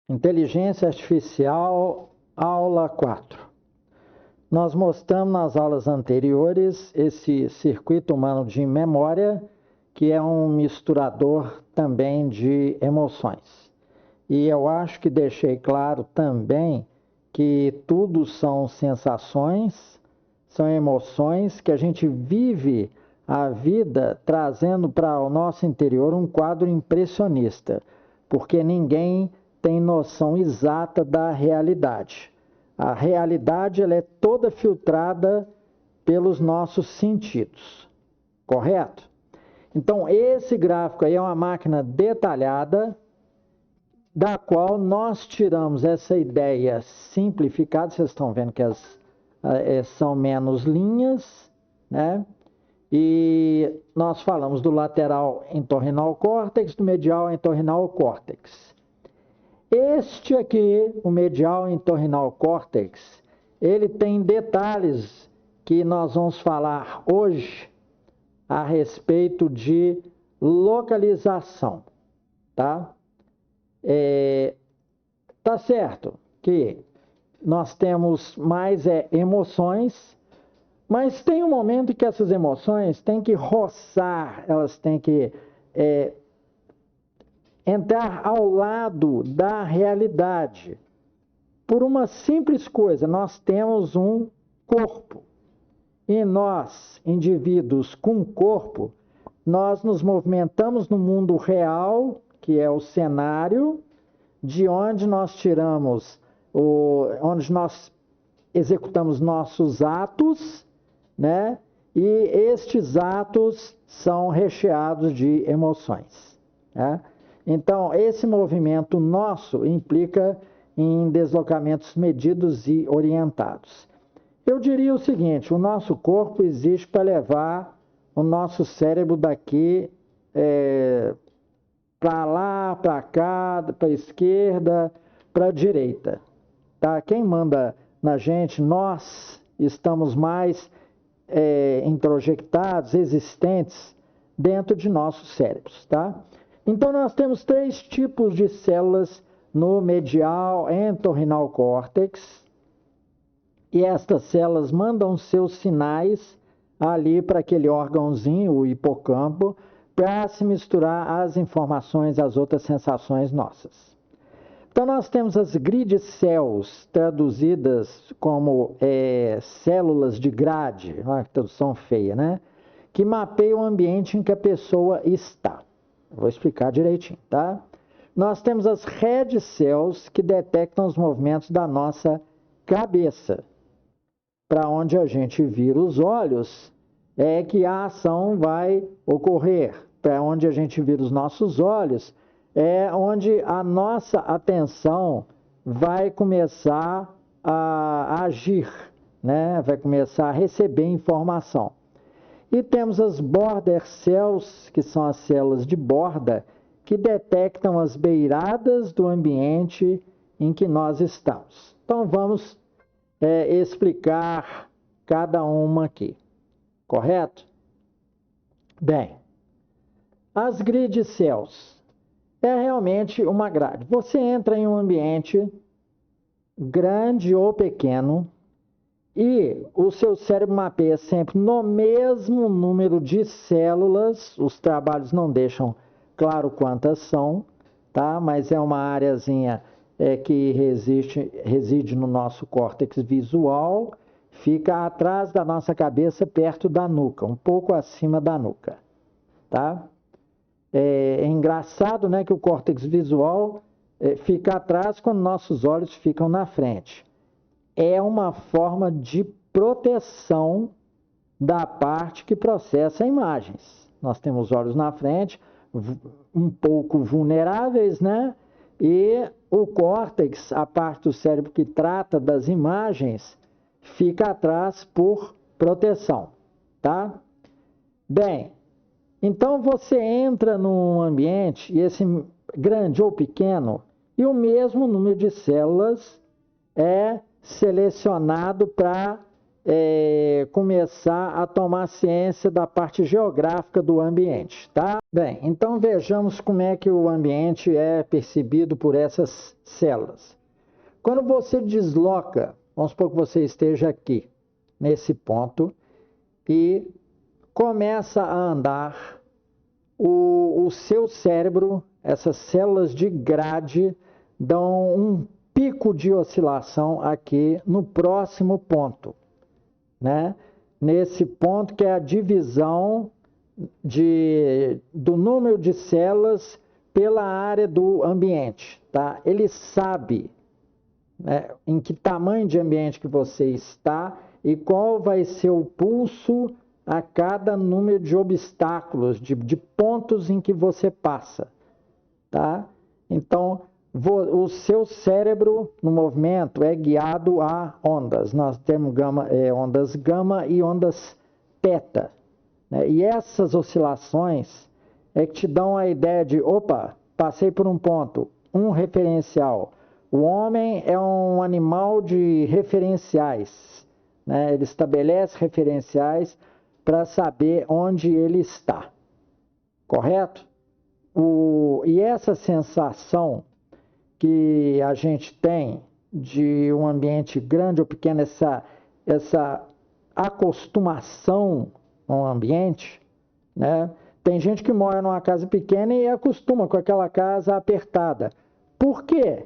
Inteligência Artificial, aula 4. Nós mostramos nas aulas anteriores esse circuito humano de memória, que é um misturador também de emoções. E eu acho que deixei claro também que tudo são sensações, são emoções que a gente vive a vida trazendo para o nosso interior um quadro impressionista, porque ninguém tem noção exata da realidade. A realidade ela é toda filtrada pelos nossos sentidos, correto? Então, esse gráfico aí é uma máquina detalhada, da qual nós tiramos essa ideia simplificada. Vocês estão vendo que são menos linhas, né? E nós falamos do lateral entorrinal córtex, do medial entorrinal córtex. Este aqui, o medial entorrinal córtex, ele tem detalhes que nós vamos falar hoje a respeito de localização, tá? Tá certo que nós temos mais emoções, mas tem um momento em que essas emoções têm que roçar, elas têm que entrar ao lado da realidade. Por uma simples coisa, nós temos um corpo. E nós, indivíduos com corpo, nós nos movimentamos no mundo real, que é o cenário, de onde nós tiramos, onde nós executamos nossos atos, né? E estes atos são recheados de emoções, né? Então, esse movimento nosso implica em deslocamentos medidos e orientados. Eu diria o seguinte: o nosso corpo existe para levar o nosso cérebro daqui para lá, para cá, para a esquerda, para a direita. Tá? Quem manda na gente, nós estamos mais introjectados, existentes dentro de nossos cérebros. Tá? Então, nós temos 3 tipos de células no medial entorrinal córtex, e estas células mandam seus sinais ali para aquele órgãozinho, o hipocampo, para se misturar às informações, às outras sensações nossas. Então, nós temos as grid cells, traduzidas como células de grade, uma tradução feia, né? Que mapeiam o ambiente em que a pessoa está. Vou explicar direitinho, tá? Nós temos as red cells, que detectam os movimentos da nossa cabeça. Para onde a gente vira os olhos, é que a ação vai ocorrer. Para onde a gente vira os nossos olhos, é onde a nossa atenção vai começar a agir, né? Vai começar a receber informação. E temos as border cells, que são as células de borda, que detectam as beiradas do ambiente em que nós estamos. Então, vamos explicar cada uma aqui, correto? Bem, as grid cells é realmente uma grade. Você entra em um ambiente grande ou pequeno e o seu cérebro mapeia sempre no mesmo número de células. Os trabalhos não deixam claro quantas são, tá? Mas é uma areazinha que reside no nosso córtex visual, fica atrás da nossa cabeça, perto da nuca, um pouco acima da nuca, tá? É engraçado, né, que o córtex visual fica atrás quando nossos olhos ficam na frente. É uma forma de proteção da parte que processa imagens. Nós temos olhos na frente, um pouco vulneráveis, né? E o córtex, a parte do cérebro que trata das imagens, fica atrás por proteção, tá? Bem, então você entra num ambiente, e esse grande ou pequeno, e o mesmo número de células é selecionado para começar a tomar ciência da parte geográfica do ambiente, tá? Bem, então vejamos como é que o ambiente é percebido por essas células. Quando você desloca, vamos supor que você esteja aqui, nesse ponto, e começa a andar, o seu cérebro, essas células de grade, dão um pico de oscilação aqui no próximo ponto, né? Nesse ponto que é a divisão do número de células pela área do ambiente, tá? Ele sabe, né, em que tamanho de ambiente que você está e qual vai ser o pulso a cada número de obstáculos, de pontos em que você passa, tá? Então, o seu cérebro no movimento é guiado a ondas. Nós temos ondas gama e ondas teta, né? E essas oscilações é que te dão a ideia de, opa, passei por um ponto, um referencial. O homem é um animal de referenciais, né? Ele estabelece referenciais para saber onde ele está, correto? E essa sensação que a gente tem de um ambiente grande ou pequeno, essa acostumação ao ambiente, né? Tem gente que mora numa casa pequena e acostuma com aquela casa apertada. Por quê?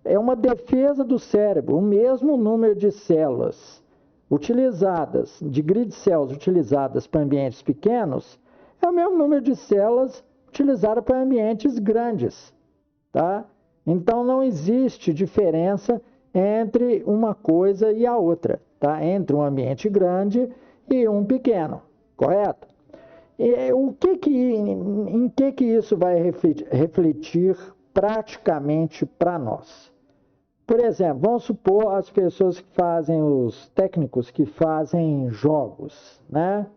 É uma defesa do cérebro. O mesmo número de células utilizadas, de grid cells utilizadas para ambientes pequenos, é o mesmo número de células utilizadas para ambientes grandes, tá? Então não existe diferença entre uma coisa e a outra, tá? Entre um ambiente grande e um pequeno, correto? E em que isso vai refletir praticamente para nós? Por exemplo, vamos supor as pessoas que fazem, os técnicos que fazem jogos, né?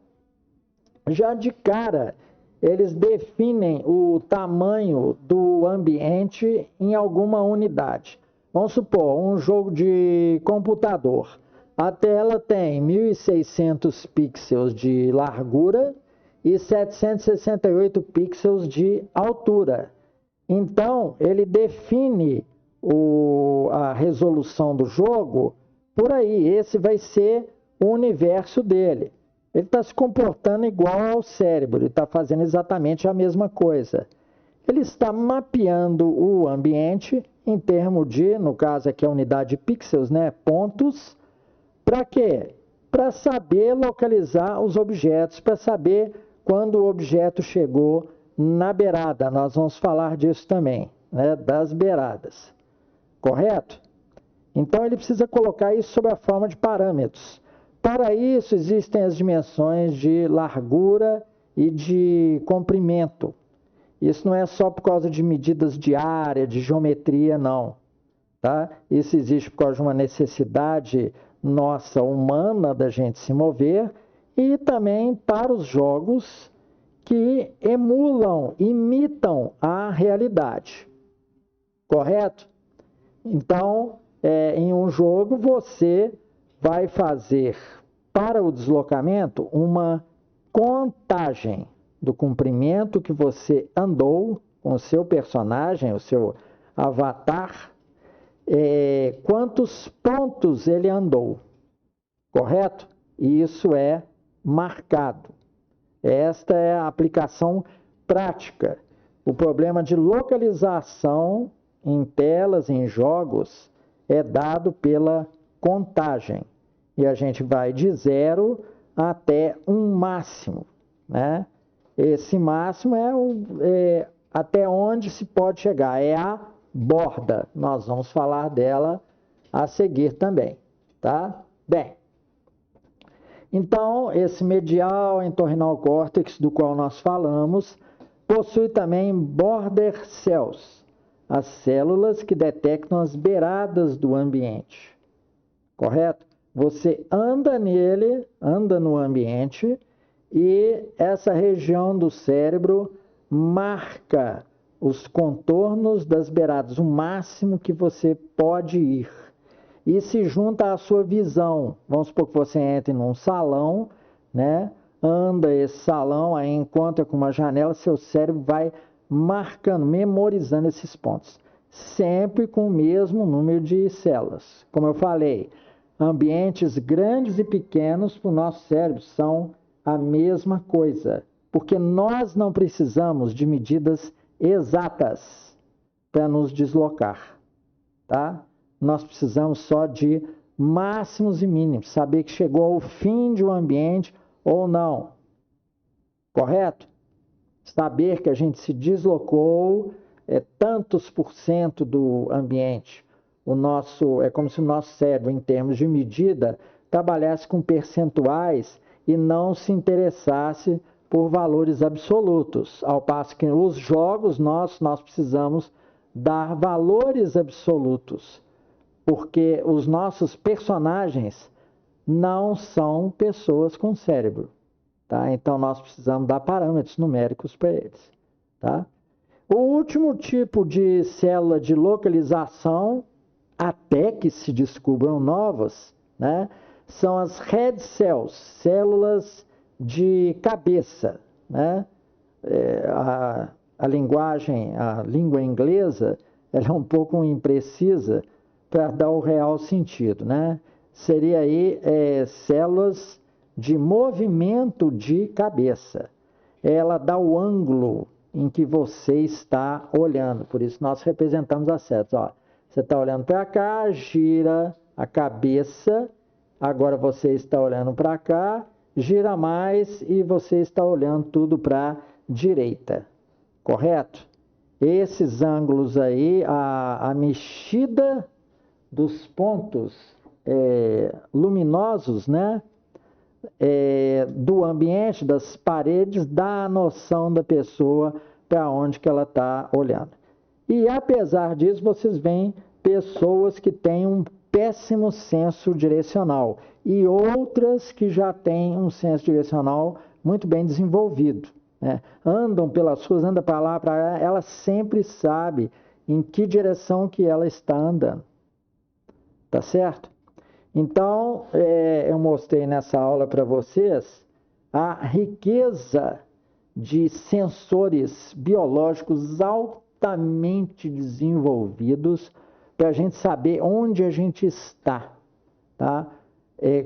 Já de cara, eles definem o tamanho do ambiente em alguma unidade. Vamos supor, um jogo de computador. A tela tem 1.600 pixels de largura e 768 pixels de altura. Então, ele define a resolução do jogo por aí. Esse vai ser o universo dele. Ele está se comportando igual ao cérebro, ele está fazendo exatamente a mesma coisa. Ele está mapeando o ambiente em termos de, no caso aqui a unidade de pixels, né, pontos. Para quê? Para saber localizar os objetos, para saber quando o objeto chegou na beirada. Nós vamos falar disso também, né, das beiradas. Correto? Então ele precisa colocar isso sob a forma de parâmetros. Para isso existem as dimensões de largura e de comprimento. Isso não é só por causa de medidas de área, de geometria, não. Tá? Isso existe por causa de uma necessidade nossa, humana, da gente se mover, e também para os jogos que imitam a realidade. Correto? Então, em um jogo, você vai fazer para o deslocamento uma contagem do comprimento que você andou com o seu personagem, o seu avatar, quantos pontos ele andou, correto? E isso é marcado. Esta é a aplicação prática. O problema de localização em telas, em jogos, é dado pela contagem. E a gente vai de 0 até um máximo, né? Esse máximo é até onde se pode chegar, é a borda. Nós vamos falar dela a seguir também, tá? Bem, então esse medial entorrinal córtex do qual nós falamos possui também border cells, as células que detectam as beiradas do ambiente, correto? Você anda nele, anda no ambiente, e essa região do cérebro marca os contornos das beiradas, o máximo que você pode ir. e se junta à sua visão. Vamos supor que você entre num salão, né? Anda esse salão, aí encontra com uma janela, seu cérebro vai marcando, memorizando esses pontos. Sempre com o mesmo número de células. Como eu falei, ambientes grandes e pequenos para o nosso cérebro são a mesma coisa. Porque nós não precisamos de medidas exatas para nos deslocar, tá? Nós precisamos só de máximos e mínimos, saber que chegou ao fim de um ambiente ou não, correto? Saber que a gente se deslocou tantos por cento do ambiente. É como se o nosso cérebro, em termos de medida, trabalhasse com percentuais e não se interessasse por valores absolutos, ao passo que os jogos nós precisamos dar valores absolutos, porque os nossos personagens não são pessoas com cérebro, tá? Então nós precisamos dar parâmetros numéricos para eles, tá? O último tipo de célula de localização, até que se descubram novas, né, são as head cells, células de cabeça, né? A língua inglesa, ela é um pouco imprecisa para dar o real sentido, né? Seria aí células de movimento de cabeça. Ela dá o ângulo em que você está olhando, por isso nós representamos as setas. Ó, você está olhando para cá, gira a cabeça, agora você está olhando para cá, gira mais e você está olhando tudo para a direita, correto? Esses ângulos aí, a mexida dos pontos luminosos, né, do ambiente, das paredes, dá a noção da pessoa para onde que ela está olhando. E apesar disso, vocês veem pessoas que têm um péssimo senso direcional e outras que já têm um senso direcional muito bem desenvolvido, né? Andam pelas ruas, andam para lá, para lá, ela sempre sabe em que direção que ela está andando, tá certo? Então, eu mostrei nessa aula para vocês a riqueza de sensores biológicos altamente desenvolvidos para a gente saber onde a gente está, tá?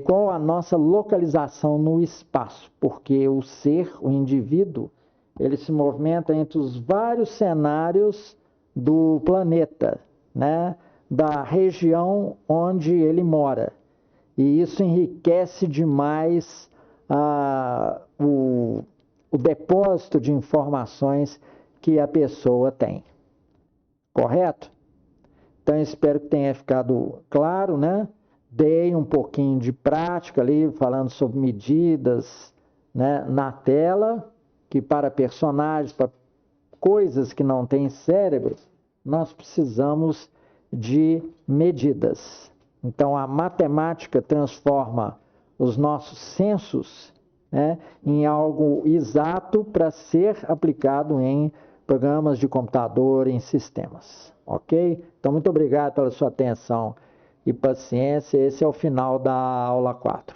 Qual a nossa localização no espaço, porque o ser, o indivíduo, ele se movimenta entre os vários cenários do planeta, né? Da região onde ele mora. E isso enriquece demais o depósito de informações que a pessoa tem. Correto? Então, espero que tenha ficado claro, né? Dei um pouquinho de prática ali, falando sobre medidas, né, na tela, que para personagens, para coisas que não têm cérebro, nós precisamos de medidas. Então, a matemática transforma os nossos sensos, né, em algo exato para ser aplicado em programas de computador, em sistemas. Ok? Então, muito obrigado pela sua atenção e paciência. Esse é o final da aula 4.